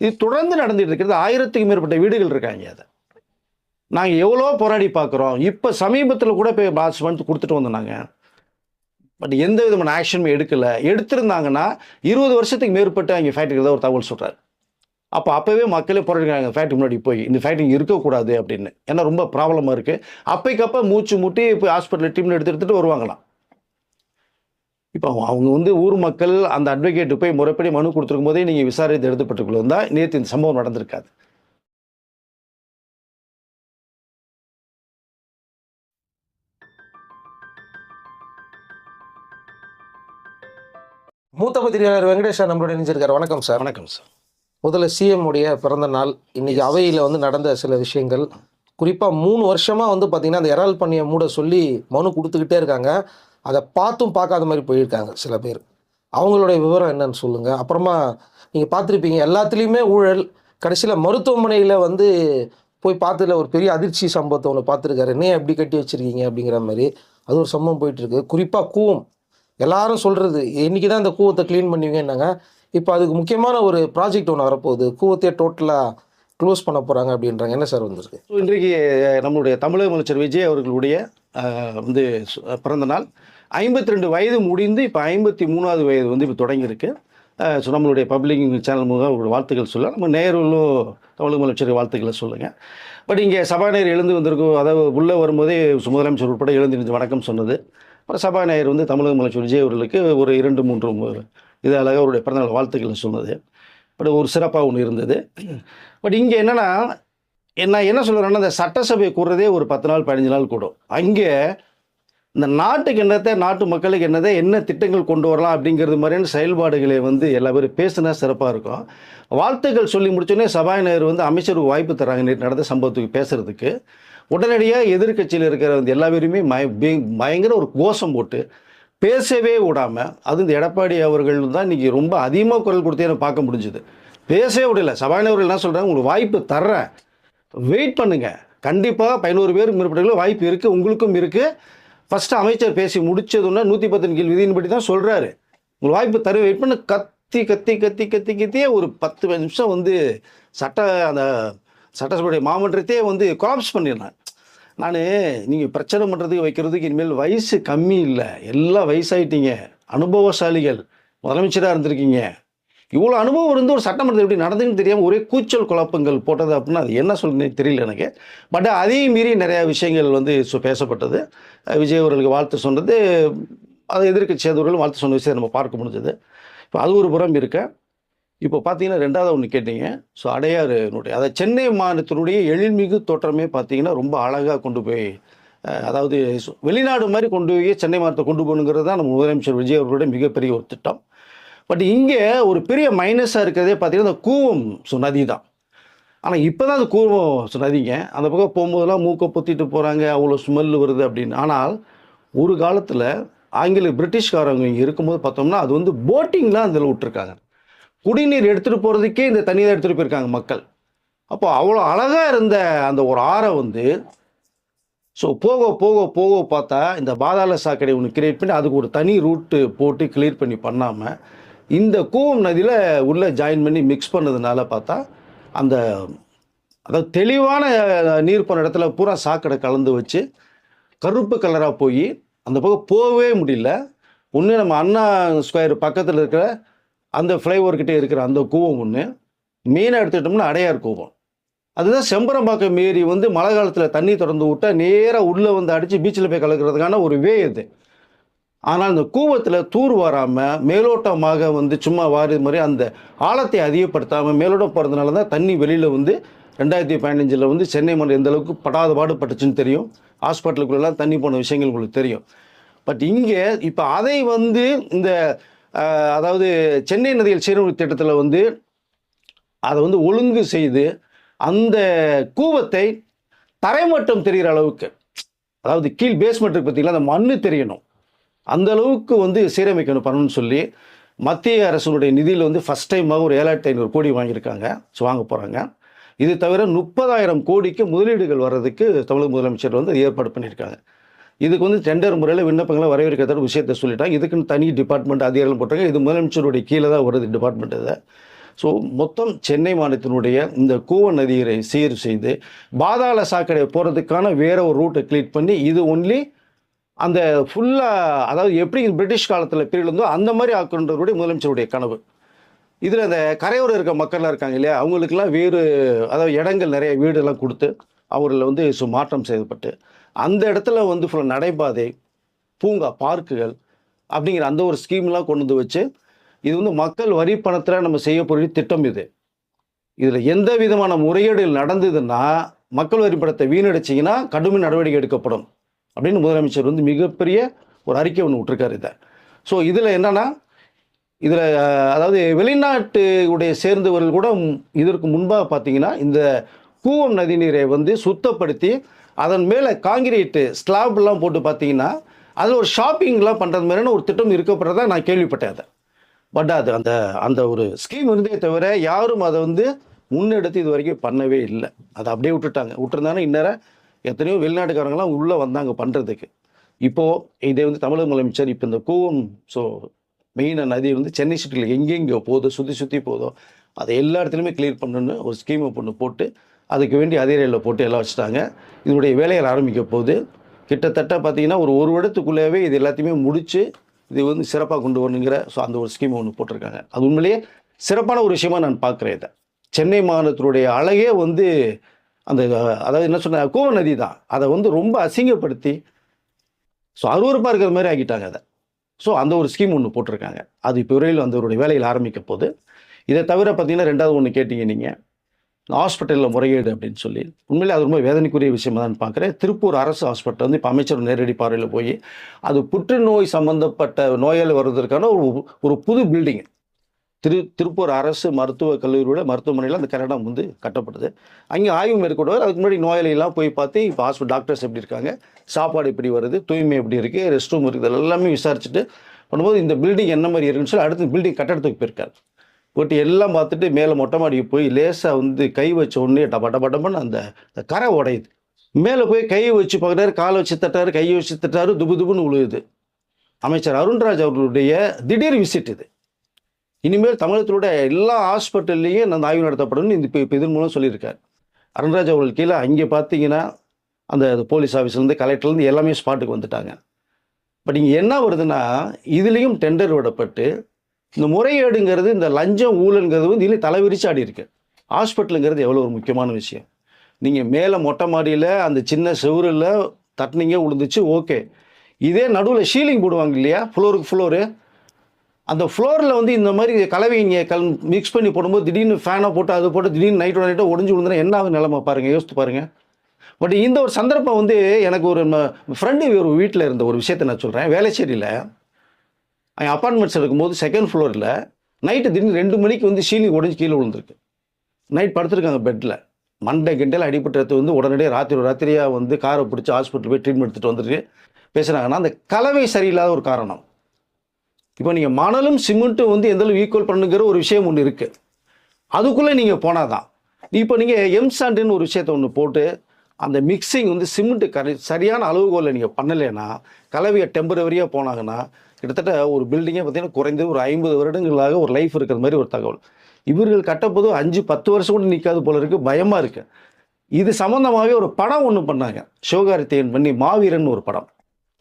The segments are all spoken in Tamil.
இது தொடர்ந்து நடந்துட்டு இருக்கிறது. 1000க்கும் மேற்பட்ட வீடுகள் இருக்காங்க. அதை நாங்கள் எவ்வளோ போராடி பார்க்குறோம். இப்போ சமீபத்தில் கூட போய் லாஸ்ட் மந்த் கொடுத்துட்டு வந்தோம் நாங்கள். பட் எந்த விதமான ஆக்ஷனும் எடுக்கலை. எடுத்திருந்தாங்கன்னா 20 வருஷத்துக்கு மேற்பட்டு அங்கே ஃபேக்ட்ரி தான் ஒரு தகவல் சொல்கிறார். அப்போவே மக்களே போராடிக்கிறாங்க ஃபேக்ட்ரி முன்னாடி போய் இந்த ஃபேக்ட்ரி இருக்கக்கூடாது அப்படின்னு. ஏன்னா ரொம்ப ப்ராப்ளமாக இருக்குது. அப்பைக்கப்போ மூச்சு முட்டி போய் ஹாஸ்பிட்டலில் ட்ரீட்மெண்ட் எடுத்துகிட்டு வருவாங்களாம். இப்போ அவங்க ஊர் மக்கள் அந்த அட்வொகேட்டு போய் முறைப்படி மனு கொடுத்துருக்கும் போதே நீங்கள் விசாரித்து எடுத்துப்பட்டுக்குள்ள இருந்தால் நேற்று இந்த சம்பவம் நடந்திருக்காது. மூத்த பத்திரிகையாளர் வெங்கடேஷ் சார் நம்மளோட இணைஞ்சிருக்காரு. வணக்கம் சார். வணக்கம் சார். முதல்ல சிஎம் உடைய பிறந்த நாள் இன்னைக்கு அவையில் நடந்த சில விஷயங்கள், குறிப்பாக 3 வருஷமாக பார்த்தீங்கன்னா அந்த இறால் பண்ணியை மூட சொல்லி மனு கொடுத்துக்கிட்டே இருக்காங்க. அதை பார்த்தும் பார்க்காத மாதிரி போயிருக்காங்க சில பேர். அவங்களுடைய விவரம் என்னன்னு சொல்லுங்கள். அப்புறமா நீங்கள் பார்த்துருப்பீங்க எல்லாத்துலேயுமே ஊழல். கடைசியில் மருத்துவமனையில் போய் பார்த்ததில் ஒரு பெரிய அதிர்ச்சி சம்பவத்தை ஒன்று பார்த்துருக்காரு. என்ன எப்படி கட்டி வச்சுருக்கீங்க அப்படிங்கிற மாதிரி அது ஒரு சம்பவம் போயிட்டுருக்கு. குறிப்பாக கூவம் எல்லாரும் சொல்கிறது இன்றைக்கி தான் இந்த கூவத்தை க்ளீன் பண்ணுவீங்கன்னாங்க. இப்போ அதுக்கு முக்கியமான ஒரு ப்ராஜெக்ட் ஒன்று வரப்போகுது. கூவத்தையே டோட்டலாக க்ளோஸ் பண்ண போகிறாங்க அப்படின்றாங்க. என்ன சார் வந்திருக்கு? இன்றைக்கு நம்மளுடைய தமிழக முதலமைச்சர் விஜய் அவர்களுடைய பிறந்த நாள். 52 வயது முடிந்து இப்போ 53வது வயது இப்போ தொடங்கியிருக்கு. ஸோ நம்மளுடைய பப்ளிக் சேனல் மூலம் ஒரு வாழ்த்துக்கள் சொல்ல, நம்ம நேயர்களும் தமிழக முதலமைச்சர் வாழ்த்துக்களை சொல்லுங்கள். பட் இங்கே சபாநாயகர் எழுந்து வந்திருக்கும். அதாவது உள்ளே வரும்போதே முதலமைச்சர் உட்பட எழுந்து வணக்கம் சொன்னது. அப்புறம் சபாநாயகர் தமிழக முதலமைச்சர் விஜய் அவர்களுக்கு ஒரு 2-3 இது அழகாக அவருடைய பிறந்தநாள் வாழ்த்துக்களை சொன்னது. பட் ஒரு சிறப்பாக ஒன்று இருந்தது. பட் இங்கே என்னென்னா என்ன சொல்கிறேன்னா, இந்த சட்டசபை கூடுறதே ஒரு 10 நாள் 15 நாள் கூடும். அங்கே இந்த நாட்டுக்கு என்னத்தை, நாட்டு மக்களுக்கு என்னதை, என்ன திட்டங்கள் கொண்டு வரலாம் அப்படிங்கிறது மாதிரியான செயல்பாடுகளை எல்லா பேரும் பேசுனா சிறப்பாக இருக்கும். வாழ்த்துக்கள் சொல்லி முடிச்சோடனே சபாநாயகர் அமைச்சருக்கு வாய்ப்பு தராங்க நேற்று நடந்த சம்பவத்துக்கு பேசுகிறதுக்கு. உடனடியாக எதிர்கட்சியில் இருக்கிற எல்லா பேருமே பயங்கர ஒரு கோஷம் போட்டு பேசவே விடாமல், அது இந்த எடப்பாடி அவர்கள் தான் இன்றைக்கி ரொம்ப அதிகமாக குரல் கொடுத்தே எனக்கு பார்க்க முடிஞ்சுது. பேசவே விடல. சபாநாயகர்கள் என்ன சொல்கிறாங்க, உங்களுக்கு வாய்ப்பு தர்றேன், வெயிட் பண்ணுங்கள், கண்டிப்பாக 11 பேருக்கு மேற்பட்ட வாய்ப்பு இருக்குது, உங்களுக்கும் இருக்குது. ஃபஸ்ட்டு அமைச்சர் பேசி முடித்ததுன்னா 110 கீழ் விதியின்படி தான் சொல்கிறாரு. உங்களுக்கு வாய்ப்பு தர வெயிட் பண்ண கத்தியே ஒரு 10 நிமிஷம் அந்த சட்டசபையுடைய மாமன்றத்தையே கொலாப்ஸ் பண்ணிடுறேன். நீங்கள் பிரச்சனை பண்ணுறதுக்கு வைக்கிறதுக்கு இனிமேல் வயசு கம்மி இல்லை, எல்லாம் வயசாயிட்டீங்க, அனுபவசாலிகள், முதலமைச்சராக இருந்திருக்கீங்க, இவ்வளோ அனுபவம் இருந்து ஒரு சட்டமன்றத்தில் எப்படி நடந்துன்னு தெரியாமல் ஒரே கூச்சல் குழப்பங்கள் போட்டது அப்படின்னா அது என்ன சொல்லுன்னு தெரியல எனக்கு. பட் அதையும் மீறி நிறையா விஷயங்கள் பேசப்பட்டது. விஜய் அவர்களுக்கு வாழ்த்து சொன்னது, அதை எதிர்க்கட்சி சேர்ந்தவர்களும் வாழ்த்து சொன்ன விஷயம் நம்ம பார்க்க முடிஞ்சது. இப்போ அது ஒரு புறம் இருக்க. இப்போ பார்த்தீங்கன்னா 2வது ஒன்று கேட்டீங்க. ஸோ அடையாறுனுடைய அதை சென்னை மாநிலத்தினுடைய எழில்மிகு தோற்றமே பார்த்தீங்கன்னா ரொம்ப அழகாக கொண்டு போய், அதாவது வெளிநாடு மாதிரி கொண்டு போய் சென்னை மாநிலத்தை கொண்டு போகணுங்கிறது தான் நம்ம முதலமைச்சர் விஜய் அவர்களுடைய மிகப்பெரிய ஒரு திட்டம். பட் இங்கே ஒரு பெரிய மைனஸாக இருக்கிறதே பார்த்தீங்கன்னா இந்த கூவம் நதி தான். ஆனால் இப்போ தான் அந்த கூவம் நதிங்க அந்த பக்கம் போகும்போதெல்லாம் மூக்கை பொத்திட்டு போகிறாங்க, அவ்வளோ ஸ்மெல் வருது அப்படின்னு. ஆனால் ஒரு காலத்தில் பிரிட்டிஷ்காரங்க இங்கே இருக்கும்போது பார்த்தோம்னா அது போட்டிங்லாம் அதில் விட்டுருக்காங்க. குடிநீர் எடுத்துகிட்டு போகிறதுக்கே இந்த தண்ணி தான் எடுத்துகிட்டு போயிருக்காங்க மக்கள். அப்போ அவ்வளோ அழகாக இருந்த அந்த ஒரு ஆறை போக போக போக பார்த்தா இந்த பாதாள சாக்கடை ஒன்று கிரியேட் பண்ணி அதுக்கு ஒரு தனி ரூட்டு போட்டு கிளியர் பண்ணி பண்ணாமல் இந்த கூவம் நதியில் உள்ளே ஜாயின் பண்ணி மிக்ஸ் பண்ணதுனால பார்த்தா அதாவது தெளிவான நீர் போன இடத்துல பூரா சாக்கடை கலந்து வச்சு கருப்பு கலராக போய் அந்த பக்கம் போகவே முடியல. ஒன்று நம்ம அண்ணா ஸ்கொயர் பக்கத்தில் இருக்கிற அந்த ஃப்ளைஓவர்கிட்டே இருக்கிற அந்த கூவம் ஒன்று, மெயினாக எடுத்துக்கிட்டோம்னா அடையார் கூவம். அதுதான் செம்பரம்பாக்கம் ஏரி மழை காலத்தில் தண்ணி திறந்து விட்டால் நேராக உள்ளே அடித்து பீச்சில் போய் கலக்கிறதுக்கான ஒரு வே இது. ஆனால் இந்த கூவத்தில் தூர் வராமல் மேலோட்டமாக சும்மா வாரி மாதிரி அந்த ஆழத்தை அதிகப்படுத்தாமல் மேலோட்டம் போகிறதுனால தான் தண்ணி வெளியில் 2015 சென்னை மண்டலம் எந்த அளவுக்கு படாத பாடுபட்டுச்சுன்னு தெரியும். ஹாஸ்பிட்டலுக்குள்ளெல்லாம் தண்ணி போன விஷயங்கள் உங்களுக்கு தெரியும். பட் இங்கே இப்போ அதை இந்த அதாவது சென்னை நதியில் சீரமைப்பு திட்டத்தில் அதை ஒழுங்கு செய்து அந்த கூவத்தை தரைமட்டம் தெரிகிற அளவுக்கு, அதாவது கீழ் பேஸ்மெண்ட்டுக்கு பார்த்தீங்கன்னா அந்த மண்ணு தெரியணும், அந்த அளவுக்கு சீரமைக்கணும் பண்ணணும்னு சொல்லி மத்திய அரசுடைய நிதியில் ஃபஸ்ட் டைமாக ஒரு 7500 கோடி வாங்கியிருக்காங்க. வாங்க போகிறாங்க. இது தவிர 30,000 கோடிக்கு முதலீடுகள் வர்றதுக்கு தமிழக முதலமைச்சர் ஏற்பாடு பண்ணியிருக்காங்க. இதுக்கு டெண்டர் முறையில் விண்ணப்பங்களை வரவேற்கிறத விஷயத்தை சொல்லிட்டாங்க. இதுக்குன்னு தனி டிபார்ட்மெண்ட் அதிகாரிகள் போட்டாங்க. இது முதலமைச்சருடைய கீழே தான் வருது டிபார்ட்மெண்ட். இதை ஸோ மொத்தம் சென்னை மாநிலத்தினுடைய இந்த கூவம் நதியை சீர் செய்து பாதாள சாக்கடை போகிறதுக்கான வேற ஒரு ரூட்டை கிளியர் பண்ணி இது ஒன்லி அந்த ஃபுல்லாக, அதாவது எப்படி பிரிட்டிஷ் காலத்தில் பீரியட் இருந்தோ அந்த மாதிரி ஆக்குன்றவருடைய முதலமைச்சருடைய கனவு. இதில் அந்த கரையோரம் இருக்க மக்கள்லாம் இருக்காங்க இல்லையா, அவங்களுக்கெல்லாம் வேறு, அதாவது இடங்கள் நிறைய வீடெல்லாம் கொடுத்து அவர்களை வந்து மாற்றம் செய்யப்பட்டு அந்த இடத்துல வந்து ஃபுல்லாக நடைபாதை, பூங்கா, பார்க்குகள் அப்படிங்கிற அந்த ஒரு ஸ்கீம்லாம் கொண்டு வந்து வச்சு இது வந்து மக்கள் வரி பணத்தில் நம்ம செய்யக்கூடிய திட்டம் இது. இதில் எந்த விதமான முறைகேடுகள் நடந்ததுன்னா மக்கள் வரி பணத்தை வீணடிச்சிங்கன்னா கடுமை நடவடிக்கை எடுக்கப்படும் அப்படின்னு முதலமைச்சர் வந்து மிகப்பெரிய ஒரு அறிக்கை ஒன்று விட்டுருக்காரு இதை. ஸோ இதில் என்னன்னா, இதில் அதாவது வெளிநாட்டு உடைய சேர்ந்தவர்கள் கூட இதற்கு முன்பாக பார்த்தீங்கன்னா இந்த கூவம் நதிநீரை வந்து சுத்தப்படுத்தி அதன் மேலே காங்கிரீட்டு ஸ்லாப்லாம் போட்டு பார்த்தீங்கன்னா அதில் ஒரு ஷாப்பிங்லாம் பண்ணுறது மாதிரியான ஒரு திட்டம் இருக்கப்படுறதா நான் கேள்விப்பட்டேன் அதை. பட் அது அந்த அந்த ஒரு ஸ்கீம் இருந்தே தவிர யாரும் அதை வந்து முன்னெடுத்து இது வரைக்கும் பண்ணவே இல்லை. அதை அப்படியே விட்டுருந்தாங்கன்னா இந்நேரம் எத்தனையோ வெளிநாட்டுக்காரங்களாம் உள்ளே வந்தாங்க பண்ணுறதுக்கு. இப்போது இதை வந்து தமிழக முதலமைச்சர் இப்போ இந்த கூவம், ஸோ மெயினாக நதி வந்து சென்னை சிட்டியில் எங்கெங்கே போதோ சுற்றி போதோ அதை எல்லா இடத்துலையுமே கிளியர் பண்ணணுன்னு ஒரு ஸ்கீமை பொண்ணு போட்டு அதுக்கு வேண்டி அதிகாரிகளில் போட்டு எல்லாம் வச்சுட்டாங்க. இதனுடைய வேலைகள் ஆரம்பிக்க போது கிட்டத்தட்ட பார்த்தீங்கன்னா ஒரு வருடத்துக்குள்ளேயே இது எல்லாத்தையுமே முடித்து இது வந்து சிறப்பாக கொண்டு வரணுங்கிற அந்த ஒரு ஸ்கீம் ஒன்று போட்டிருக்காங்க. அது உண்மையிலேயே சிறப்பான ஒரு விஷயமா நான் பார்க்குறேன். இதை சென்னை மாநிலத்தினுடைய அழகே வந்து அந்த, அதாவது என்ன சொன்ன, கூவம் நதி தான். அதை வந்து ரொம்ப அசிங்கப்படுத்தி அருவருப்பாக இருக்கிற மாதிரி ஆக்கிட்டாங்க அதை. அந்த ஒரு ஸ்கீம் ஒன்று போட்டிருக்காங்க. அது இப்போ விரைவில் அந்த ஒரு வேலையில் ஆரம்பிக்க போது. இதை தவிர பார்த்தீங்கன்னா ரெண்டாவது ஒன்று கேட்டீங்க நீங்கள், ஹாஸ்பிட்டலில் முறைகேடு அப்படின்னு சொல்லி. உண்மையிலே அது ரொம்ப வேதனைக்குரிய விஷயமா தான் பார்க்குறேன். திருப்பூர் அரசு ஹாஸ்பிட்டல் வந்து இப்போ அமைச்சர் நேரடி பார்வையில் போய் அது புற்றுநோய் சம்மந்தப்பட்ட நோயாளி வருவதற்கான ஒரு புது பில்டிங் திருப்பூர் அரசு மருத்துவக் கல்லூரியோட மருத்துவமனையில் அந்த கட்டடம் வந்து கட்டப்படுது. அங்கே ஆய்வு மேற்கொள்வார். அதுக்கு முன்னாடி நோயாளிகள்லாம் போய் பார்த்து இப்போ ஹாஸ்பிட்டல் டாக்டர்ஸ் எப்படி இருக்காங்க, சாப்பாடு எப்படி வருது, தூய்மை எப்படி இருக்குது, ரெஸ்ட் ரூம் இருக்குது, எல்லாமே விசாரிச்சுட்டு பண்ணும்போது இந்த பில்டிங் என்ன மாதிரி இருக்குன்னு சொல்லி அடுத்து பில்டிங் கட்டடத்துக்கு போயிருக்காரு. போட்டு எல்லாம் பார்த்துட்டு மேலே மொட்டை மாடிக்கு போய் லேசாக வந்து கை வச்ச உடனே டபடபன்னு அந்த கரை உடையுது. மேலே போய் கை வச்சு பார்க்குறாரு, காலை வச்சு தட்டாரு, கையை வச்சு தட்டாரு, துபுன்னு விழுகுது. அமைச்சர் அருண்ராஜ் அவர்களுடைய திடீர் விசிட் இது. இனிமேல் தமிழகத்தினுடைய எல்லா ஹாஸ்பிட்டல்லையும் அந்த ஆய்வு நடத்தப்படும் இந்த இப்போ இதன் மூலம் சொல்லியிருக்காரு. அருண்ராஜ் அவர்கள் கீழே அங்கே பார்த்தீங்கன்னா அந்த போலீஸ் ஆஃபீஸ்லேருந்து கலெக்டர்லேருந்து எல்லாமே ஸ்பாட்டுக்கு வந்துட்டாங்க. பட் இங்கே என்ன வருதுன்னா, இதுலேயும் டெண்டர் விடப்பட்டு இந்த முறைகேடுங்கிறது, இந்த லஞ்சம் ஊழல்ங்கிறது வந்து இதில் தலைவிரிச்சு ஆடி இருக்கு. ஹாஸ்பிட்டலுங்கிறது எவ்வளோ ஒரு முக்கியமான விஷயம். நீங்கள் மேலே மொட்டை மாடியில் அந்த சின்ன செவுரில் தட்டினீங்க விழுந்துச்சு, ஓகே. இதே நடுவில் ஷீலிங் போடுவாங்க இல்லையா, ஃப்ளோரு, அந்த ஃப்ளோரில் வந்து இந்த மாதிரி கலவைங்க மிக்ஸ் பண்ணி போடும்போது திடீர்னு ஃபேனை போட்டு அது போட்டு திடீர்னு நைட்டோட ஒடிஞ்சு விழுந்துனா என்ன ஆகும் நிலைமை பாருங்கள், யோசித்து பாருங்கள். பட் இந்த ஒரு சந்தர்ப்பம் வந்து எனக்கு ஒரு ஃப்ரெண்டு ஒரு வீட்டில் இருந்த ஒரு விஷயத்தை நான் சொல்கிறேன். வேலைச்சேரியில் அப்பார்ட்மெண்ட்ஸ் இருக்கும்போது செகண்ட் ஃப்ளோரில் நைட்டு திடீர்னு 2 மணிக்கு வந்து ஷீலிங் உடஞ்சி கீழே விழுந்திருக்கு. நைட் படுத்துருக்காங்க பெட்டில், மண்டை கிண்டல் அடிபட்டு வந்து உடனடியாக ராத்திரியாக வந்து காரை பிடிச்சி ஹாஸ்பிட்டல் போய் ட்ரீட்மெண்ட் எடுத்துகிட்டு வந்துட்டு பேசுகிறாங்கன்னா அந்த கலவை சரியில்லாத ஒரு காரணம். இப்போ நீங்கள் மணலும் சிமெண்ட்டும் வந்து எந்தளவு ஈக்குவல் பண்ணுங்கிற ஒரு விஷயம் ஒன்று இருக்குது. அதுக்குள்ளே நீங்கள் போனால் தான். இப்போ நீங்கள் எம்சாண்டுன்னு ஒரு விஷயத்தை ஒன்று போட்டு அந்த மிக்சிங் வந்து சிமெண்ட்டு சரியான அளவுகோலில் நீங்கள் பண்ணலைன்னா, கலவையை டெம்பரவரியாக போனாங்கன்னா கிட்டத்தட்ட ஒரு பில்டிங்கே பார்த்தீங்கன்னா குறைந்தது ஒரு 50 வருடங்களாக ஒரு லைஃப் இருக்கிற மாதிரி ஒரு தகவல். இவர்கள் கட்டப்போது 5-10 வருஷம் கூட நிற்காது போல இருக்குது, பயமாக இருக்குது. இது சம்மந்தமாகவே ஒரு படம் ஒன்று பண்ணாங்க, சிவகார்த்திகேயன் பண்ணி மாவீரன் ஒரு படம்.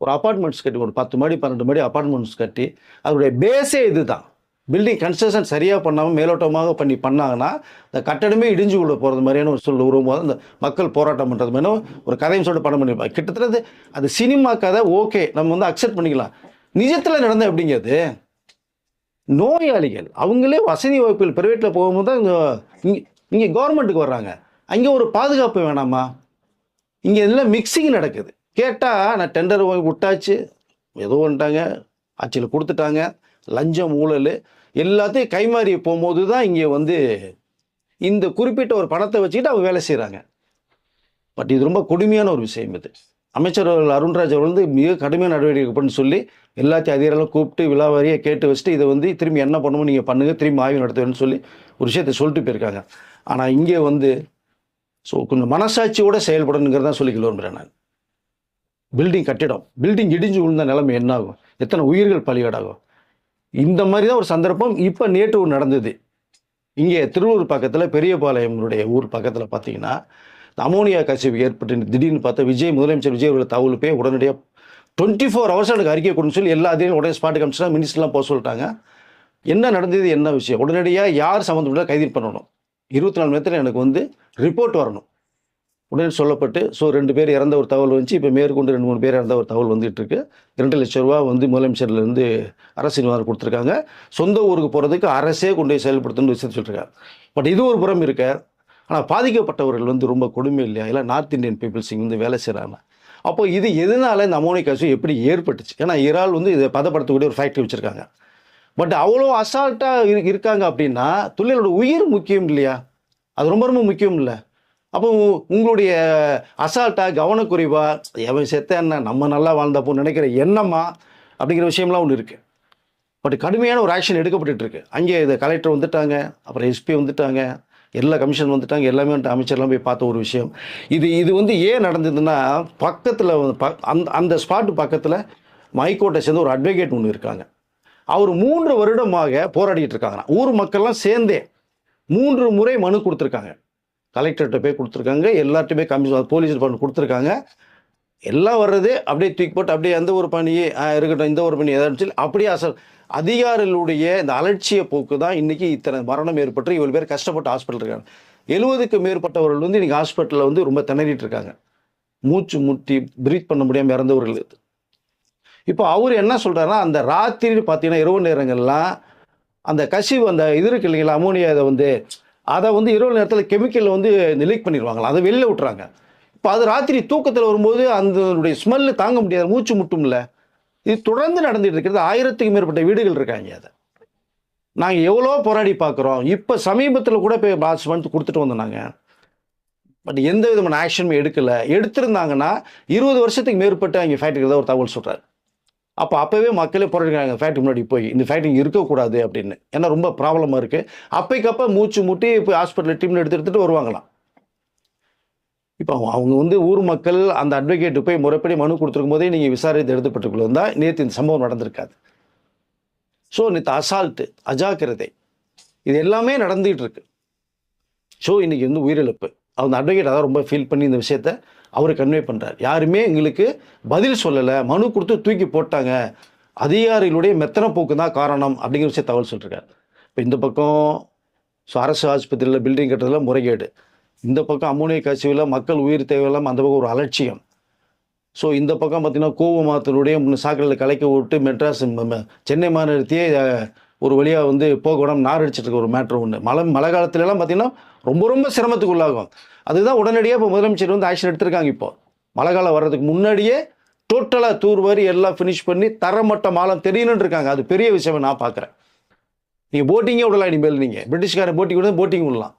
ஒரு அப்பார்ட்மெண்ட்ஸ் கட்டி ஒரு 10 மாடி 12 மாடி அப்பார்ட்மெண்ட்ஸ் கட்டி அதனுடைய பேஸே இது தான். பில்டிங் கன்ஸ்ட்ரக்ஷன் சரியாக பண்ணாமல் மேலோட்டமாக பண்ணாங்கன்னா இந்த கட்டடமே இடிஞ்சு உள்ள போகிறது மாதிரியான ஒரு சூழ்நிலை உருவாகும்போது அந்த மக்கள் போராட்டம் பண்ணுறது மாதிரி ஒரு கதையும் சொல்லிட்டு படம் பண்ணியிருப்பாங்க. கிட்டத்தட்ட அது சினிமா கதை, ஓகே, நம்ம வந்து அக்செப்ட் பண்ணிக்கலாம். நிஜத்தில் நடந்தால் எப்படிங்கிறது, நோயாளிகள் அவங்களே வசதி வாய்ப்புகள் ப்ரைவேட்டில் போகும்போது தான் இங்கே கவர்மெண்ட்டுக்கு வர்றாங்க. அங்கே ஒரு பாதுகாப்பு வேணாமா? இங்கே எல்லாம் மிக்சிங் நடக்குது. கேட்டால் நான் டெண்டர் விட்டாச்சு, ஏதோ வந்துட்டாங்க, ஆட்சியில் கொடுத்துட்டாங்க, லஞ்சம் ஊழல் எல்லாத்தையும் கைமாறி போகும்போது தான் இங்கே வந்து இந்த குறிப்பிட்ட ஒரு பணத்தை வச்சுக்கிட்டு அவங்க வேலை செய்கிறாங்க. பட் இது ரொம்ப கொடுமையான ஒரு விஷயம். இது அமைச்சர் அருண்ராஜ் அவர்கள் வந்து மிக கடுமையான நடவடிக்கை பண்ணி சொல்லி எல்லாத்தையும் அதிகாரிகளும் கூப்பிட்டு விழாவாரியாக கேட்டு வச்சுட்டு இதை வந்து திரும்பி என்ன பண்ணணும் நீங்கள் பண்ணுங்கள், திரும்பி ஆய்வு நடத்துவேன்னு சொல்லி ஒரு விஷயத்தை சொல்லிட்டு போயிருக்காங்க. ஆனால் இங்கே வந்து கொஞ்சம் மனசாட்சியோடு செயல்படணுங்கிறதான் சொல்லிக்க விரும்புகிறேன் நான். பில்டிங் இடிஞ்சு விழுந்த நிலைமை என்ன ஆகும், எத்தனை உயிர்கள் பலியாடாகும். இந்த மாதிரி தான் ஒரு சந்தர்ப்பம் இப்போ நேற்று நடந்தது. இங்கே திருவள்ளூர் பக்கத்தில் பெரியபாளையம்னுடைய ஊர் பக்கத்தில் பார்த்தீங்கன்னா அமோனியா கசிவு ஏற்பட்டு திடீர்னு பார்த்தா முதலமைச்சர் விஜய் அவர்கள் தகவல் போய் உடனடியாக 24 hours எனக்கு அறிக்கை கொடுன்னு சொல்லி எல்லா அதையும் உடனே ஸ்பாட்டுக்கு அமிச்சுனா மினிஸ்டர்லாம் போக சொல்லிட்டாங்க. என்ன நடந்தது, என்ன விஷயம், உடனடியாக யார் சம்மந்தப்பட்ட கைது பண்ணணும், 24 மணி நேரத்தில் எனக்கு வந்து ரிப்போர்ட் வரணும் உடனே சொல்லப்பட்டு. ஸோ 2 பேர் இறந்த ஒரு தகவல் வந்துச்சு. இப்போ மேற்கொண்டு 2-3 பேர் இறந்த ஒரு தகவல் வந்துட்டு இருக்கு. 2 லட்சம் ரூபா வந்து முதலமைச்சர்லேருந்து அரசு நிவாரணம் கொடுத்துருக்காங்க. சொந்த ஊருக்கு போகிறதுக்கு அரசே கொண்டு போய் செயல்படுத்தணும்னு விஷயத்தை சொல்லியிருக்காங்க. பட் இது ஒரு புறம் இருக்க, ஆனால் பாதிக்கப்பட்டவர்கள் வந்து ரொம்ப கொடுமை இல்லையா, இல்லை நார்த் இந்தியன் பீப்புள்ஸ் இங்கே வந்து வேலை செய்கிறாங்க. அப்போ இது எதனால இந்த அமோனியா கசிவு எப்படி ஏற்பட்டுச்சு? ஏன்னா இறால் வந்து இதை பதப்படுத்தக்கூடிய ஒரு ஃபேக்ட்ரி வச்சுருக்காங்க. பட் அவ்வளோ அசால்ட்டாக இருக்காங்க அப்படின்னா தொழிலோட உயிர் முக்கியம் இல்லையா, அது ரொம்ப ரொம்ப முக்கியம் இல்லை. அப்போ உங்களுடைய அசால்ட்டாக கவனக்குறைவா எவன் செத்த என்ன நம்ம நல்லா வாழ்ந்தப்போ நினைக்கிற எண்ணமா அப்படிங்கிற விஷயம்லாம் ஒன்று இருக்குது. பட் கடுமையான ஒரு ஆக்ஷன் எடுக்கப்பட்டு இருக்கு. அங்கே இதை கலெக்டர் வந்துட்டாங்க, அப்புறம் எஸ்பி வந்துட்டாங்க, எல்லா கமிஷன் வந்துட்டாங்க, எல்லாமே வந்துட்டு அமைச்சர்லாம் போய் பார்த்த ஒரு விஷயம். இது வந்து ஏன் நடந்ததுன்னா பக்கத்தில் அந்த ஸ்பாட்டு பக்கத்தில் ஹைகோர்ட்டை சேர்ந்து ஒரு அட்வொகேட் ஒன்று இருக்காங்க. அவர் 3 வருடமாக போராடிட்டு இருக்காங்க. ஊர் மக்கள்லாம் சேர்ந்தே 3 முறை மனு கொடுத்துருக்காங்க. கலெக்டர்கிட்ட போய் கொடுத்துருக்காங்க, எல்லார்ட்டையுமே கமிஷன் போலீஸ் டிபார்ட்மெண்ட் கொடுத்துருக்காங்க. எல்லாம் வர்றது அப்படியே தூக்கி போட்டு அப்படியே எந்த ஒரு பணியே இருக்கட்டும், இந்த ஒரு பணி ஏதாச்சும் சொல்லி அப்படியே அதிகாரிகளுடைய இந்த அலட்சிய போக்கு தான் இன்றைக்கி இத்தனை மரணம் ஏற்பட்டு இவ்வளோ பேர் கஷ்டப்பட்டு ஹாஸ்பிட்டல் இருக்காங்க. 70க்கு மேற்பட்டவர்கள் வந்து இன்றைக்கி ஹாஸ்பிட்டலில் வந்து ரொம்ப திணறிட்டு இருக்காங்க. மூச்சு முட்டி பிரீத் பண்ண முடியாமல் இறந்தவர்கள். இப்போ அவர் என்ன சொல்கிறாருன்னா, அந்த ராத்திரி பார்த்தீங்கன்னா இரவு நேரங்கள்லாம் அந்த கசிவு அந்த இது இருக்கு இல்லைங்களா, அமோனியா அதை வந்து இரவு நேரத்தில் கெமிக்கலில் வந்து லீக் பண்ணிடுவாங்களா, அதை வெளியில் விட்டுறாங்க. இப்போ அது ராத்திரி தூக்கத்தில் வரும்போது அந்த ஸ்மெல்லு தாங்க முடியாது, மூச்சு முட்டும்ல. இது தொடர்ந்து நடந்துட்டு இருக்கிறது. 1000க்கு மேற்பட்ட வீடுகள் இருக்காங்க. அதை நாங்கள் எவ்வளோ போராடி பார்க்குறோம். இப்போ சமீபத்தில் கூட போய் லாஸ்ட் மந்த் கொடுத்துட்டு வந்தோம் நாங்கள். பட் எந்த விதமான ஆக்ஷனுமே எடுக்கலை. எடுத்திருந்தாங்கன்னா 20 வருஷத்துக்கு மேற்பட்டு அங்கே ஃபேக்ட்ரி தான் ஒரு தகவல் சொல்கிறார். அப்போவே மக்களே போராடிக்கிறாங்க, ஃபேக்ட்ரி முன்னாடி போய் இந்த ஃபேக்ட்ரி இருக்கக்கூடாது அப்படின்னு. ஏன்னா ரொம்ப ப்ராப்ளமாக இருக்குது. அப்பைக்கப்போ மூச்சு முட்டி இப்போ ஹாஸ்பிட்டல் டீமில் எடுத்துகிட்டு வருவாங்களாம். இப்போ அவங்க வந்து ஊர் மக்கள் அந்த அட்வொகேட்டு போய் முறைப்படி மனு கொடுத்துருக்கும் போதே நீங்கள் விசாரித்து எடுத்துப்பட்டுக்குள்ள இருந்தால் நேற்று இந்த சம்பவம் நடந்திருக்காது. ஸோ நேற்று அசால்ட்டு, அஜாக்கிரதை, இது எல்லாமே நடந்துகிட்டு இருக்கு. ஸோ இன்றைக்கி வந்து உயிரிழப்பு. அந்த அட்வொகேட் அதான் ரொம்ப ஃபீல் பண்ணி இந்த விஷயத்தை அவர் கன்வே பண்ணுறார். யாருமே எங்களுக்கு பதில் சொல்லலை, மனு கொடுத்து தூக்கி போட்டாங்க, அதிகாரிகளுடைய மெத்தனை போக்கு தான் காரணம் அப்படிங்கிற விஷயம் தகவல் சொல்லியிருக்காரு. இப்போ இந்த பக்கம் அரசு ஆஸ்பத்திரியில் பில்டிங் கட்டுறதுல முறைகேடு, இந்த பக்கம் அமோனியா கசிவில் மக்கள் உயிர் தேவையில்லாமல் அந்த பக்கம் ஒரு அலட்சியம். ஸோ இந்த பக்கம் பார்த்திங்கன்னா கோவமாத்தினுடைய சாக்கடையில் கலைக்க விட்டு மெட்ராஸ் சென்னை மாநகரத்தையே ஒரு வழியாக வந்து போக விடாமல் நார் அடிச்சிட்டு இருக்க ஒரு மேட்ரு ஒன்று. மழை காலத்துலலாம் பார்த்திங்கன்னா ரொம்ப ரொம்ப சிரமத்துக்கு உள்ளாகும். அதுதான் உடனடியாக இப்போ முதலமைச்சர் வந்து ஆக்ஷன் எடுத்திருக்காங்க. இப்போ மழை காலம் வர்றதுக்கு முன்னாடியே டோட்டலாக தூர்வாரி எல்லாம் ஃபினிஷ் பண்ணி தரமட்ட மாலம் தெரியணுன்னு இருக்காங்க. அது பெரிய விஷயம் நான் பார்க்குறேன். நீங்கள் போட்டிங்கே விடலாம், இனிமேல் நீங்கள் பிரிட்டிஷ்காரன் போட்டிங் விடலாம்.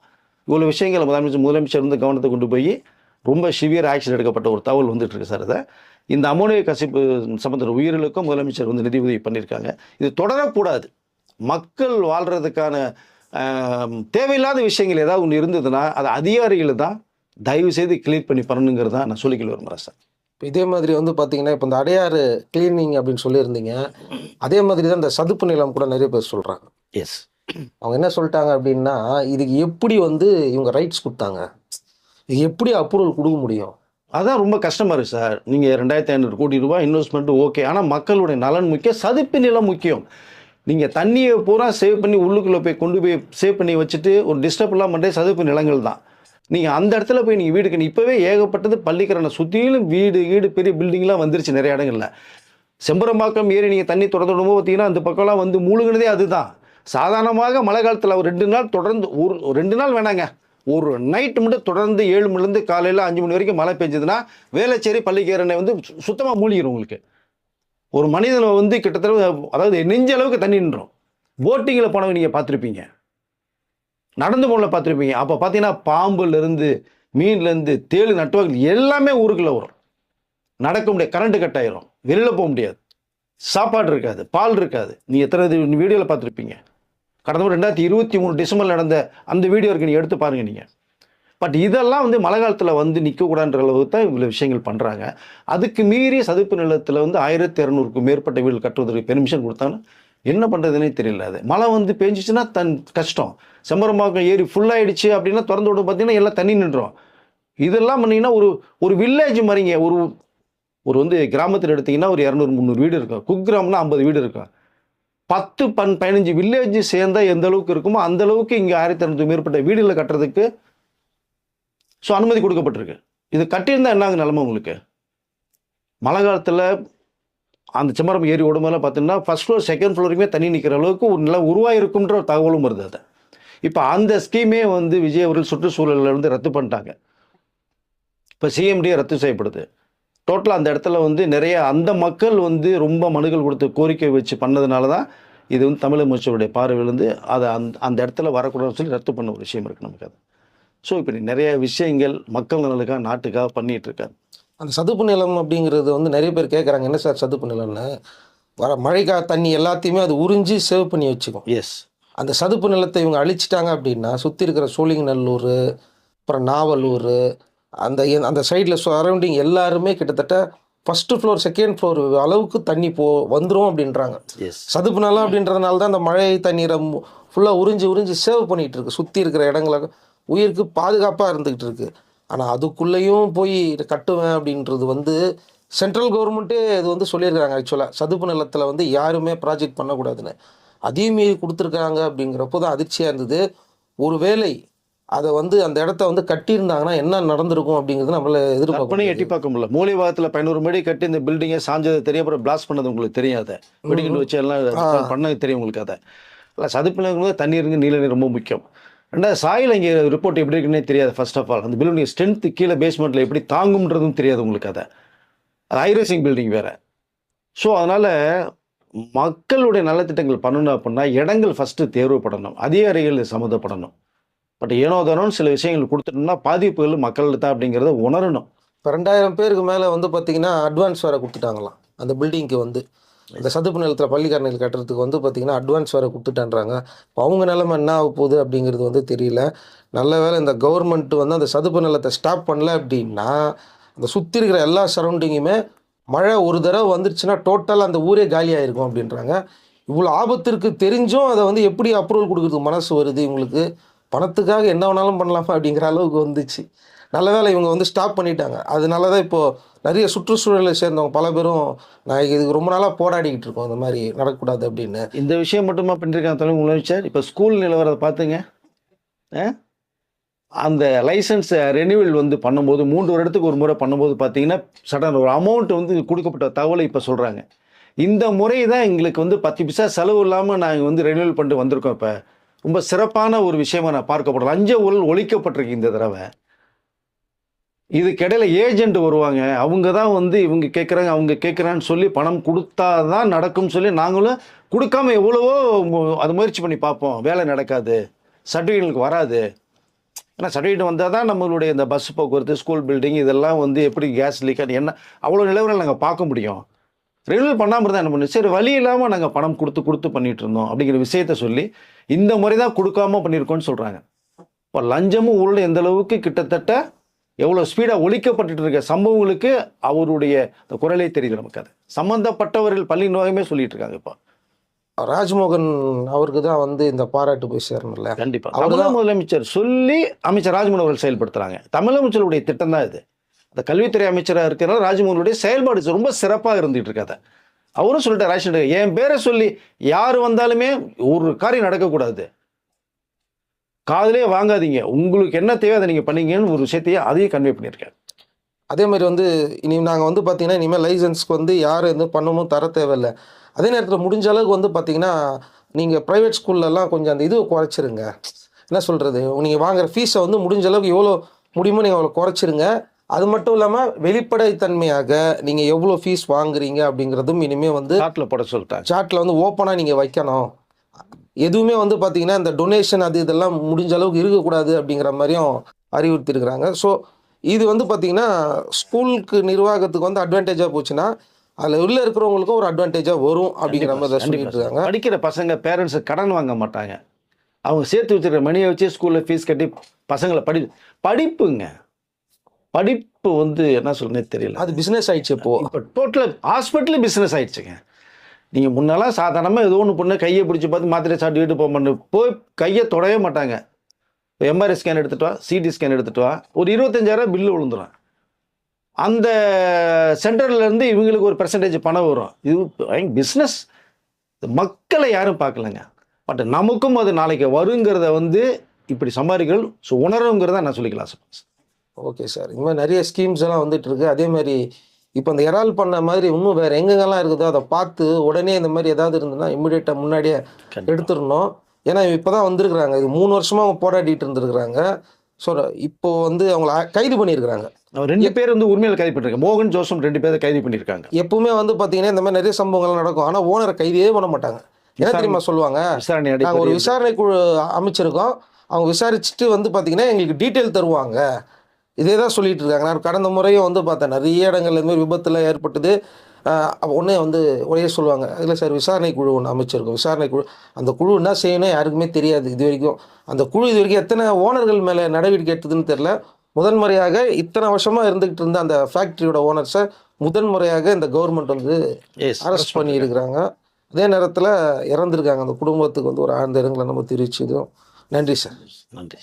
இவ்வளோ விஷயங்களை முதலமைச்சர் வந்து கவனத்தை கொண்டு போய் ரொம்ப சிவியர் ஆக்ஷன் எடுக்கப்பட்ட ஒரு தகவல் வந்துட்டு இருக்கு சார். அதை இந்த அமோனியா கசிப்பு சம்பந்த உயிர்களுக்கும் முதலமைச்சர் வந்து நிதி உதவி பண்ணியிருக்காங்க. இது தொடரக்கூடாது. மக்கள் வாழ்கிறதுக்கான தேவையில்லாத விஷயங்கள் ஏதாவது ஒன்று இருந்ததுன்னா அது அதிகாரிகள் தான் தயவு செய்து கிளியர் பண்ணி பண்ணணுங்கிறது தான் நான் சொல்லிக்கொள்ள விரும்புகிறேன் சார். இப்போ இதே மாதிரி வந்து பார்த்தீங்கன்னா, இப்போ இந்த அடையாறு கிளீனிங் அப்படின்னு சொல்லியிருந்தீங்க, அதே மாதிரி தான் இந்த சதுப்பு நிலம் கூட நிறைய பேர் சொல்கிறாங்க. எஸ், அவங்க என்ன சொல்லிட்டாங்க அப்படின்னா, இதுக்கு எப்படி வந்து இவங்க ரைட்ஸ் கொடுத்தாங்க, இது எப்படி அப்ரூவல் கொடுக்க முடியும், அதான் ரொம்ப கஷ்டமாக இருக்குது சார். நீங்கள் 2500 கோடி ரூபாய் இன்வெஸ்ட்மெண்ட்டு ஓகே, ஆனால் மக்களுடைய நலன் முக்கியம், சதுப்பு நிலம் முக்கியம். நீங்கள் தண்ணியை பூரா சேவ் பண்ணி உள்ளுக்குள்ளே போய் கொண்டு போய் சேவ் பண்ணி வச்சுட்டு ஒரு டிஸ்டர்ப் இல்லாமல் பண்ணுறது சதுப்பு நிலங்கள் தான். நீங்கள் அந்த இடத்துல போய் நீங்கள் வீடு கட்டி இப்போவே ஏகப்பட்டது பள்ளிக்கரணை சுற்றிலும் வீடு பெரிய பில்டிங்லாம் வந்துருச்சு நிறைய இடங்களில். செம்பரம்பாக்கம் ஏறி நீங்கள் தண்ணி தொடர்ந்து விடும்போது பார்த்தீங்கன்னா அந்த பக்கம்லாம் வந்து மூழ்கினதே அதுதான். சாதாரணமாக மழை காலத்தில் ஒரு 2 நாள் தொடர்ந்து ஒரு 2 நாள் வேணாங்க, ஒரு நைட்டு மட்டும் தொடர்ந்து 7 மணிலேருந்து காலையில் 5 மணி வரைக்கும் மழை பெஞ்சதுன்னா வேளச்சேரி பள்ளிக்கரணை வந்து சுத்தமாக மூழ்கிடும். உங்களுக்கு ஒரு மனிதனை வந்து கிட்டத்தட்ட அதாவது நெஞ்ச அளவுக்கு தண்ணி நின்றோம். போட்டிங்கில் போனவங்க நீங்கள் பார்த்துருப்பீங்க, நடந்து போனில் பார்த்துருப்பீங்க. அப்போ பார்த்தீங்கன்னா பாம்புலேருந்து மீன்லேருந்து தேள் நட்டுவாங்க எல்லாமே ஊருக்குள்ளே வரும். நடக்க முடியாது, கரண்ட்டு கட் ஆயிரும், வெளியில் போக முடியாது, சாப்பாடு இருக்காது, பால் இருக்காது. நீங்கள் எத்தனை வீடியோவில் பார்த்துருப்பீங்க. கடந்த 2023 டிசம்பரில் நடந்த அந்த வீடியோ இருக்கு, நீங்கள் எடுத்து பாருங்கள் நீங்கள். பட் இதெல்லாம் வந்து மழை காலத்தில் வந்து நிற்கக்கூடாதுன்ற அளவுக்கு தான் இவ்வளோ விஷயங்கள் பண்ணுறாங்க. அதுக்கு மீறி சதுப்பு நிலத்தில் வந்து 1200க்கும் மேற்பட்ட வீடு கட்டுவதற்கு பெர்மிஷன் கொடுத்தாலும் என்ன பண்ணுறதுனே தெரியல. அது மழை வந்து பெஞ்சிச்சுன்னா கஷ்டம். செம்பரம்பாக்கம் ஏரி ஃபுல்லாகிடுச்சு அப்படின்னா திறந்து விட பார்த்தீங்கன்னா எல்லாம் தண்ணி நின்றோம். இதெல்லாம் பண்ணிங்கன்னா ஒரு ஒரு வில்லேஜ் மாதிரிங்க. ஒரு ஒரு வந்து கிராமத்தில் எடுத்திங்கன்னா ஒரு 200 300 வீடு இருக்கும். குக்கிராம்னா 50 வீடு இருக்கும். 10 15 வில்லேஜ் சேர்ந்தா எந்த அளவுக்கு இருக்குமோ அந்த அளவுக்கு இங்கே 1200 மேற்பட்ட வீடுகளை கட்டுறதுக்கு அனுமதி கொடுக்கப்பட்டிருக்கு. இது கட்டியிருந்தா என்ன ஆகும் நிலைமை உங்களுக்கு? மழை காலத்தில் அந்த செம்மரம் ஏரி ஓடும்போதெல்லாம் பார்த்தீங்கன்னா ஃபர்ஸ்ட் ஃப்ளோர் செகண்ட் ஃப்ளோருமே தண்ணி நிற்கிற அளவுக்கு ஒரு நிலம் உருவாயிருக்குன்ற ஒரு தகவலும் வருது. அதை இப்போ அந்த ஸ்கீமே வந்து விஜய் அவர்கள் சுற்றுச்சூழலில் வந்து ரத்து பண்ணிட்டாங்க. இப்போ சிஎம்டியே ரத்து செய்யப்படுது. டோட்டலாக அந்த இடத்துல வந்து நிறைய அந்த மக்கள் வந்து ரொம்ப மனுக்கள் கொடுத்து கோரிக்கை வச்சு பண்ணதுனால தான் இது வந்து தமிழக முதலமைச்சருடைய பார்வையிலேருந்து அதை அந்த இடத்துல வரக்கூடாதுன்னு சொல்லி ரத்து பண்ண ஒரு விஷயம் இருக்குது நமக்கு. அது ஸோ இப்படி நிறைய விஷயங்கள் மக்கள் நலனுக்காக நாட்டுக்காக பண்ணிகிட்டு இருக்காரு. அந்த சதுப்பு நிலம் அப்படிங்கிறது வந்து நிறைய பேர் கேட்குறாங்க, என்ன சார் சதுப்பு நிலம்னு? வர மழைக்கா தண்ணி எல்லாத்தையுமே அது உறிஞ்சி சேவ் பண்ணி வச்சுக்கும். எஸ். அந்த சதுப்பு நிலத்தை இவங்க அழிச்சிட்டாங்க அப்படின்னா சுற்றி இருக்கிற சோழிங்கநல்லூர், அப்புறம் நாவலூர், அந்த அந்த சைடில் சரௌண்டிங் எல்லாருமே கிட்டத்தட்ட ஃபஸ்ட்டு ஃப்ளோர் செகண்ட் ஃப்ளோர் அளவுக்கு தண்ணி வந்துடும் அப்படின்றாங்க. எஸ். சதுப்பு நிலம் அப்படின்றதுனால தான் அந்த மழை தண்ணீரை ஃபுல்லாக உறிஞ்சி சேவ் பண்ணிகிட்டு இருக்கு. சுற்றி இருக்கிற இடங்கள உயிருக்கு பாதுகாப்பாக இருந்துக்கிட்டு இருக்கு. ஆனால் அதுக்குள்ளேயும் போய் இதை கட்டுவேன் அப்படின்றது வந்து சென்ட்ரல் கவர்மெண்ட்டே இது வந்து சொல்லியிருக்காங்க. ஆக்சுவலாக சதுப்பு நிலத்தில் வந்து யாருமே ப்ராஜெக்ட் பண்ணக்கூடாதுன்னு அதையும் மீறி கொடுத்துருக்காங்க. அப்படிங்கிறப்போ தான் அதிர்ச்சியாக இருந்தது. ஒரு வேளை அதை வந்து அந்த இடத்த வந்து கட்டியிருந்தாங்கன்னா என்ன நடந்திருக்கும் அப்படிங்கிறது நம்மள எதிர்பார்க்கணும். எட்டி பார்க்க முடியல. மூலை பாகத்தில் 11 மணி கட்டி இந்த பில்டிங்கை சாஞ்சது தெரியும். அப்புறம் பிளாஸ்ட் பண்ணது உங்களுக்கு தெரியாத வெடிக்கண்டு வச்சு எல்லாம் பண்ணது தெரியும் உங்களுக்கு. அதை இல்லை சதுப்பு நிலங்கிறது தண்ணீருங்க நீல நீர் ரொம்ப முக்கியம். ரெண்டாவது சாயில் இங்கே ரிப்போர்ட் எப்படி இருக்குன்னே தெரியாது. ஃபர்ஸ்ட் ஆஃப் ஆல் அந்த பில்டிங் ஸ்ட்ரென்த்து கீழே பேஸ்மெண்ட்டில் எப்படி தாங்கும்ன்றதும் தெரியாது உங்களுக்கு. அது ஹைரைசிங் பில்டிங் வேறு. ஸோ அதனால் மக்களுடைய நலத்திட்டங்கள் பண்ணணும் அப்படின்னா இடங்கள் ஃபஸ்ட்டு தேர்வுப்படணும், அதிகாரிகள் சம்மந்தப்படணும். பட் ஏனோ தானோன்னு சில விஷயங்கள் கொடுத்துட்டோம்னா பாதிப்புகள் மக்கள் தான் அப்படிங்கிறத உணரணும். இப்போ 2000 பேருக்கு மேலே வந்து பார்த்திங்கன்னா அட்வான்ஸ் வேறு கொடுத்துட்டாங்களாம் அந்த பில்டிங்க்கு. வந்து இந்த சதுப்பு நிலத்தில் பள்ளிக்கரணைகள் கட்டுறதுக்கு வந்து பார்த்திங்கன்னா அட்வான்ஸ் வேறு கொடுத்துட்டான்றாங்க. இப்போ அவங்க நிலைமை என்ன ஆக போகுது அப்படிங்கிறது வந்து தெரியல. நல்ல வேளை இந்த கவர்மெண்ட் வந்து அந்த சதுப்பு நிலத்தை ஸ்டாப் பண்ணல அப்படின்னா அந்த சுற்றி இருக்கிற எல்லா சரௌண்டிங்குமே மழை ஒரு தடவை வந்துருச்சுன்னா டோட்டலாக அந்த ஊரே காலியாகிருக்கும் அப்படின்றாங்க. இவ்வளோ ஆபத்திற்கு தெரிஞ்சும் அதை வந்து எப்படி அப்ரூவல் கொடுக்குறதுக்கு மனசு வருது இவங்களுக்கு? பணத்துக்காக என்ன வேணாலும் பண்ணலாமா அப்படிங்கிற அளவுக்கு வந்துச்சு. நல்ல வேளை இவங்க வந்து ஸ்டாப் பண்ணிட்டாங்க. அதனால தான் இப்போது நிறைய சுற்றுச்சூழலை சேர்ந்தவங்க பல பேரும் நான் இதுக்கு ரொம்ப நாளாக போராடிக்கிட்டு இருக்கோம் இந்த மாதிரி நடக்கக்கூடாது அப்படின்னு. இந்த விஷயம் மட்டுமா பண்ணியிருக்காங்க தலைமை முதலமைச்சர்? இப்போ ஸ்கூல் நிலவரத்தை பார்த்துங்க. அந்த லைசன்ஸ் ரெனியூவல் வந்து பண்ணும்போது 3 வருடத்துக்கு ஒரு முறை பண்ணும்போது பார்த்தீங்கன்னா சடன் ஒரு அமௌண்ட் வந்து கொடுக்கப்பட்ட தகவலை இப்போ சொல்கிறாங்க. இந்த முறை தான் எங்களுக்கு வந்து 10 பைசா செலவு இல்லாமல் நாங்கள் வந்து ரெனியூவல் பண்ணிட்டு வந்திருக்கோம். இப்போ ரொம்ப சிறப்பான ஒரு விஷயமா நான் பார்க்கப்படுறோம். லஞ்ச ஊழல் ஒழிக்கப்பட்டிருக்கு இந்த தடவை. இதுக்கிடையில் ஏஜென்ட் வருவாங்க, அவங்க தான் வந்து இவங்க கேட்குறாங்க அவங்க கேட்குறான்னு சொல்லி பணம் கொடுத்தா தான் நடக்கும்னு சொல்லி நாங்களும் கொடுக்காம எவ்வளவோ அது முயற்சி பண்ணி பார்ப்போம். வேலை நடக்காது, சர்டிஃபிகேட்டுக்கு வராது. ஏன்னா சர்டிஃபிகேட் வந்தால் தான் நம்மளுடைய இந்த பஸ் போக்குவரத்து, ஸ்கூல் பில்டிங் இதெல்லாம் வந்து எப்படி கேஸ் லீக் அது என்ன அவ்வளோ நிலவரம் நாங்கள் பார்க்க முடியும். ரெனியூவல் பண்ணாமல் இருந்தால் என்ன பண்ணு, சரி வழி இல்லாமல் நாங்கள் பணம் கொடுத்து பண்ணிகிட்டு இருந்தோம் அப்படிங்கிற விஷயத்த சொல்லி இந்த முறை தான் கொடுக்காம பண்ணியிருக்கோன்னு சொல்கிறாங்க. இப்போ லஞ்சமும் ஊழலும் எந்த அளவுக்கு கிட்டத்தட்ட எவ்வளோ ஸ்பீடாக ஒழிக்கப்பட்டு இருக்க சம்பவங்களுக்கு அவருடைய குரலே தெரியுது நமக்கு. அது சம்மந்தப்பட்டவர்கள் பள்ளி நிர்வாகமே சொல்லிட்டு இருக்காங்க. இப்போ ராஜ்மோகன் அவருக்கு தான் வந்து இந்த பாராட்டு போய் சேரணும்ல. கண்டிப்பாக தமிழக முதலமைச்சர் சொல்லி அமைச்சர் ராஜ்மோகன் அவர்கள் செயல்படுத்துகிறாங்க. தமிழமைச்சருடைய திட்டம் தான் இது. அந்த கல்வித்துறை அமைச்சராக இருக்கிறனால ராஜ்மோகனுடைய செயல்பாடு ரொம்ப சிறப்பாக இருந்துகிட்டு இருக்காது. அவரும் சொல்லிட்டார், ரேஷன் என் பேரை சொல்லி யார் வந்தாலுமே ஒரு காரியம் நடக்கக்கூடாது, காதலே வாங்காதீங்க, உங்களுக்கு என்ன தேவை அதை நீங்கள் பண்ணீங்கன்னு ஒரு விஷயத்தையே அதையும் கன்வே பண்ணியிருக்காரு. அதே மாதிரி வந்து இனி நாங்கள் வந்து பார்த்திங்கன்னா இனிமேல் லைசன்ஸ்க்கு வந்து யார் எந்த பண்ணணும் தர தேவையில்லை. அதே நேரத்தில் முடிஞ்ச அளவுக்கு வந்து பார்த்திங்கன்னா நீங்கள் ப்ரைவேட் ஸ்கூல்லலாம் கொஞ்சம் அந்த இதுவை குறைச்சிருங்க. என்ன சொல்கிறது, நீங்கள் வாங்குகிற ஃபீஸை வந்து முடிஞ்ச அளவுக்கு எவ்வளோ முடியுமோ நீங்கள் அவ்வளோ குறைச்சிருங்க. அது மட்டும் இல்லாமல் வெளிப்படைத்தன்மையாக நீங்கள் எவ்வளோ ஃபீஸ் வாங்குறீங்க அப்படிங்கிறதும் இனிமேல் வந்து சாட்டில் போட சொல்லிட்டாங்க. சாட்டில் வந்து ஓப்பனாக நீங்கள் வைக்கணும். எதுவுமே வந்து பார்த்திங்கன்னா இந்த டொனேஷன் அது இதெல்லாம் முடிஞ்ச அளவுக்கு இருக்கக்கூடாது அப்படிங்கிற மாதிரியும் அறிவுறுத்திருக்கிறாங்க. ஸோ இது வந்து பார்த்திங்கன்னா ஸ்கூலுக்கு நிர்வாகத்துக்கு வந்து அட்வான்டேஜாக போச்சுன்னா அதில் உள்ளே இருக்கிறவங்களுக்கும் ஒரு அட்வான்டேஜாக வரும் அப்படிங்கிற மாதிரி தான் சொல்லிட்டு இருக்காங்க. படிக்கிற பசங்க பேரண்ட்ஸு கடன் வாங்க மாட்டாங்க. அவங்க சேர்த்து வச்சுருக்க மணியை வச்சு ஸ்கூலில் ஃபீஸ் கட்டி பசங்களை படிப்புங்க படிப்பு வந்து என்ன சொல்றேனே தெரியல. அது பிஸ்னஸ் ஆயிடுச்சு. இப்போ டோட்டலாக ஹாஸ்பிட்டலே பிஸ்னஸ் ஆயிடுச்சுங்க. நீங்கள் முன்னெல்லாம் சாதாரணமாக ஏதோ ஒன்று பண்ண கையை பிடிச்சி பார்த்து மாத்திரை சாப்பிட்டு வீட்டு போக போய் கையை தொடவே மாட்டாங்க. எம்ஆர்ஐ ஸ்கேன் எடுத்துகிட்டு வா, சிடி ஸ்கேன் எடுத்துகிட்டு வா, ஒரு 25,000 பில்லு விழுந்துடும். அந்த சென்டர்லேருந்து இவங்களுக்கு ஒரு பெர்சன்டேஜ் பணம் வரும். இது பிஸ்னஸ். மக்களை யாரும் பார்க்கலங்க. பட் நமக்கும் அது நாளைக்கு வருங்கிறத வந்து இப்படி சம்பாதிகள் உணருங்கிறத நான் சொல்லிக்கலாம் சார். Okay sir. இந்த மாதிரி நிறைய ஸ்கீம்ஸ் எல்லாம் வந்துட்டு இருக்கு. அதே மாதிரி இப்போ இந்த இறால் பண்ண மாதிரி இன்னும் வேறு எங்கெங்கெல்லாம் இருக்குதோ அதை பார்த்து உடனே இந்த மாதிரி ஏதாவது இருந்ததுன்னா இம்மிடியேட்டாக முன்னாடியே எடுத்துடணும். ஏன்னா இப்போ தான் வந்திருக்கிறாங்க. இது 3 வருஷமாக அவங்க போராடிட்டு இருந்திருக்கிறாங்க. ஸோ இப்போ வந்து அவங்கள கைது பண்ணியிருக்கிறாங்க. 2 பேர் வந்து உண்மையில் கைது பண்ணியிருக்காங்க. மோகன் ஜோசப் 2 பேரை கைது பண்ணியிருக்காங்க. எப்பவுமே வந்து பார்த்தீங்கன்னா இந்த மாதிரி நிறைய சம்பவங்கள் நடக்கும். ஆனால் ஓனரை கைதே பண்ண மாட்டாங்க. என்ன தெரியுமா சொல்லுவாங்க, நாங்கள் ஒரு விசாரணை குழு அமைச்சிருக்கோம், அவங்க விசாரிச்சுட்டு வந்து பார்த்தீங்கன்னா எங்களுக்கு டீட்டெயில் தருவாங்க. இதே தான் சொல்லிட்டு இருக்காங்க. நான் கடந்த முறையும் வந்து பார்த்தேன், நிறைய இடங்கள்ல இந்த மாதிரி விபத்தில் ஏற்பட்டது. ஒன்றே வந்து ஒரே சொல்லுவாங்க, இல்லை சார் விசாரணை குழு ஒன்று அமைச்சிருக்கோம், விசாரணை குழு. அந்த குழு என்ன செய்யணும் யாருக்குமே தெரியாது இது வரைக்கும். அந்த குழு இது வரைக்கும் எத்தனை ஓனர்கள் மேலே நடவடிக்கை எடுத்ததுன்னு தெரில. முதன்முறையாக இத்தனை வருஷமாக இருந்துகிட்டு இருந்த அந்த ஃபேக்ட்ரியோட ஓனர்ஸை முதன்முறையாக இந்த கவர்மெண்ட் வந்து அரெஸ்ட் பண்ணியிருக்கிறாங்க. அதே நேரத்தில் இறந்துருக்காங்க. அந்த குடும்பத்துக்கு வந்து ஒரு ஆழ்ந்த இரங்கலை நம்ம தெரிவிச்சதும் நன்றி சார். நன்றி.